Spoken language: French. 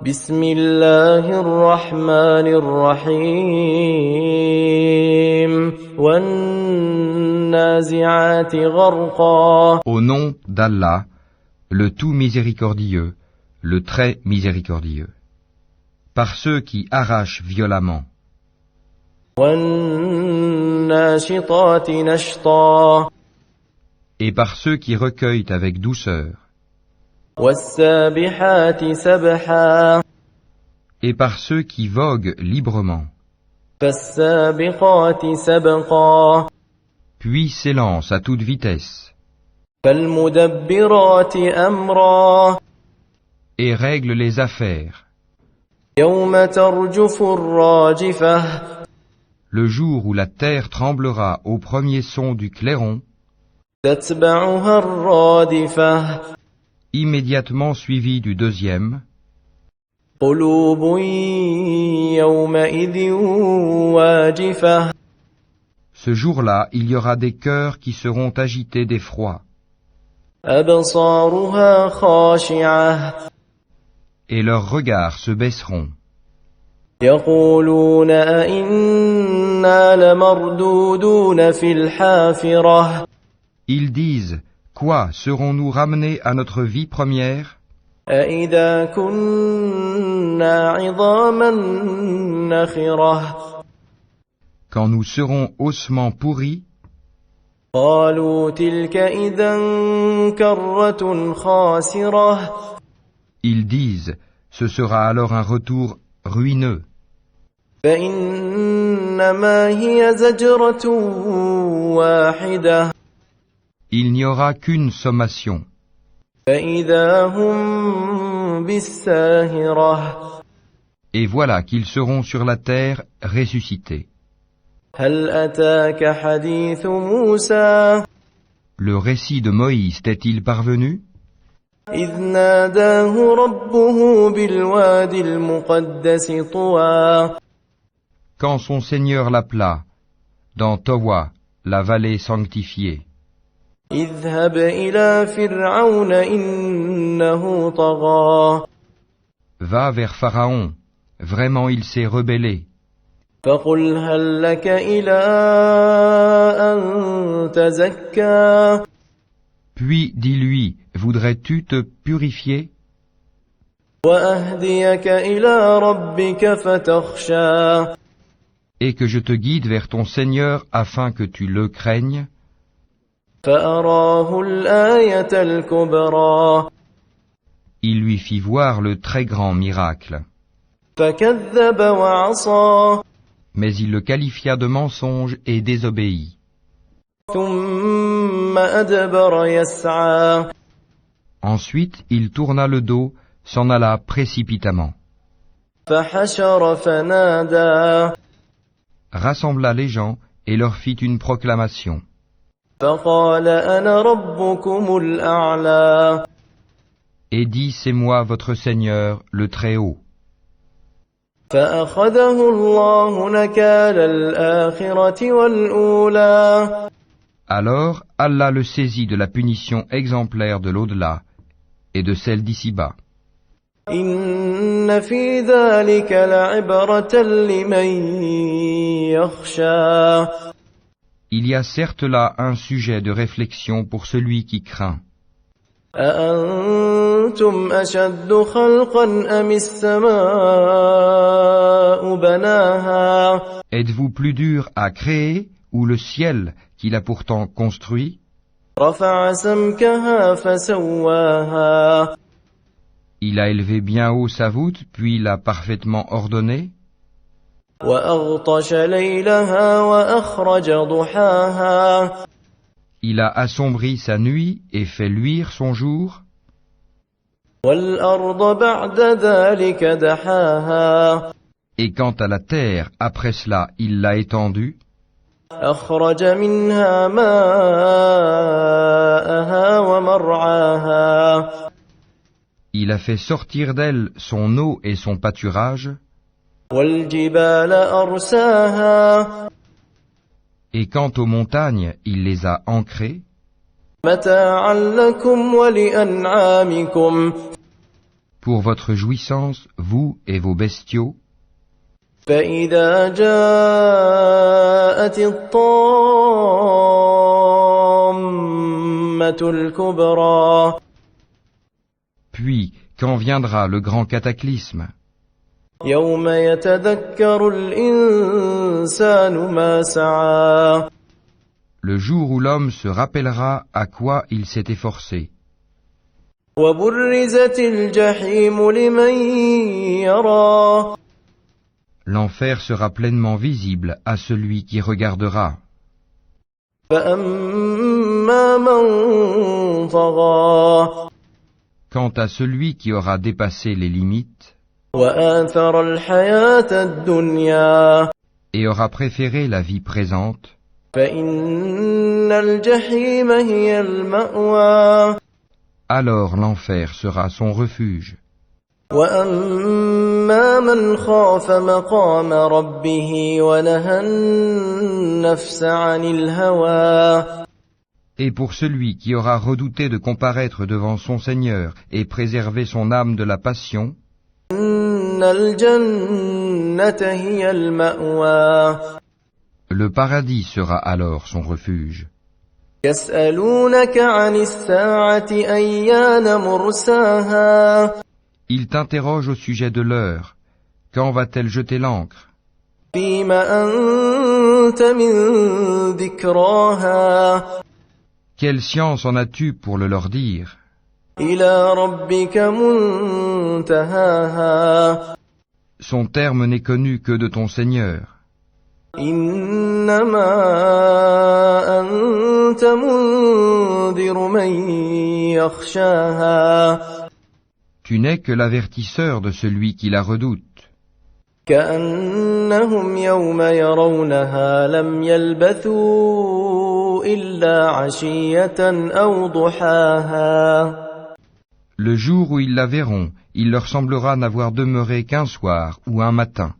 بسم الله الرحمن الرحيم والنازعات غرقا. Au nom d'Allah, le tout miséricordieux, le très miséricordieux. Par ceux qui arrachent violemment. والناشطات نشطا. Et par ceux qui recueillent avec douceur. والسابحات سبحا. Et par ceux qui voguent librement. فالسابقات سبقا. Puis s'élancent à toute vitesse. فالمدبرات أمرا. Et règlent les affaires. يوم ترجف الراجفة. Le jour où la terre tremblera au premier son du clairon, تتبعها الرادفة. immédiatement suivi du deuxième, قلوب يومئذ واجفة. ce jour-là, il y aura des cœurs qui seront agités d'effroi, أبصارها خاشعة. et leurs regards se baisseront. يقولون أئنا لمردودون في الحافرة. Ils disent, quoi, serons-nous ramenés à notre vie première? أئذا كنا عظاما نخرة. Quand nous serons ossements pourris? قالوا تلك إذا كرة خاسرة. Ils disent, ce sera alors un retour ruineux. فإنما هي زجرة واحدة. Il n'y aura qu'une sommation. فإذا هم بالساهرة. Et voilà qu'ils seront sur la terre ressuscités. هل أتاك حديث موسى. Le récit de Moïse t'est-il parvenu? إذ ناداه ربه بالوادي المقدس طوى. Quand son Seigneur l'appela, dans Towa, la vallée sanctifiée. اذهب إلى فرعون إنه طغى. Va vers Pharaon, vraiment il s'est rebellé. فقل هل لك إلى أن تزكى. Puis dis-lui, voudrais-tu te purifier? وأهديك إلى ربك فتخشى. Et que je te guide vers ton Seigneur afin que tu le craignes? فأراه الآية الكبرى. Il lui fit voir le très grand miracle. فكذب وعصى. Mais il le qualifia de mensonge et désobéit. ثم أدبر يسعى. Ensuite, il tourna le dos, s'en alla précipitamment. فحشر فنادى. Rassembla les gens et leur fit une proclamation. فقال أنا ربكم الأعلى. Et dit, c'est moi votre Seigneur, le Très-Haut. فأخذه الله نكال الآخرة والأولى. Alors Allah le saisit de la punition exemplaire de l'au-delà et de celle d'ici-bas. إن في ذلك لعبرة لمن يخشى. Il y a certes là un sujet de réflexion pour celui qui craint. أأنتم أشد خلقا أم السماء بناها. Êtes-vous plus dur à créer ou le ciel qu'il a pourtant construit? رفع سمكها فسواها. Il a élevé bien haut sa voûte, puis l'a parfaitement ordonnée. وأغطش ليلها وأخرج ضحاها. Il a assombri sa nuit et fait luire son jour. والأرض بعد ذلك دحاها. Et quant à la terre, après cela, il l'a étendue. أخرج منها ماءها ومرعاها. Il a fait sortir d'elle son eau et son pâturage. والجبال أرساها. Et quant aux montagnes, il les a ancrées. متاعا لكم ولأنعامكم. pour votre jouissance, vous et vos bestiaux, فإذا جاءت الطامة الكبرى puis quand viendra le grand cataclysme, يوم يتذكر الإنسان ما سعى le jour où l'homme se rappellera à quoi il s'est efforcé, وبرزت الجحيم لمن يرى l'enfer sera pleinement visible à celui qui regardera. فأما من طغى Quant à celui qui aura dépassé les limites وآثر الحياة الدنيا et aura préféré la vie présente, فإن الجحيم هي المأوى alors l'enfer sera son refuge. وأما من خاف مقام ربه ونهى النفس عن الهوى Et pour celui qui aura redouté de comparaître devant son Seigneur et préserver son âme de la passion, إن الجنة هي المأوى le paradis sera alors son refuge. يسألونك عن الساعة أيان مرساها Il t'interroge au sujet de l'heure. Quand va-t-elle jeter l'ancre? فيم أنت من ذكراها Quelle science en as-tu pour le leur dire? إلى ربك منتهاها Son terme n'est connu que de ton Seigneur. إنما أنت منذر من يخشاها Tu n'es que l'avertisseur de celui qui la redoute. كأنهم يوم يرونها لم يلبثوا إلا عشية أو ضحاها Le jour où ils la verront, il leur semblera n'avoir demeuré qu'un soir ou un matin.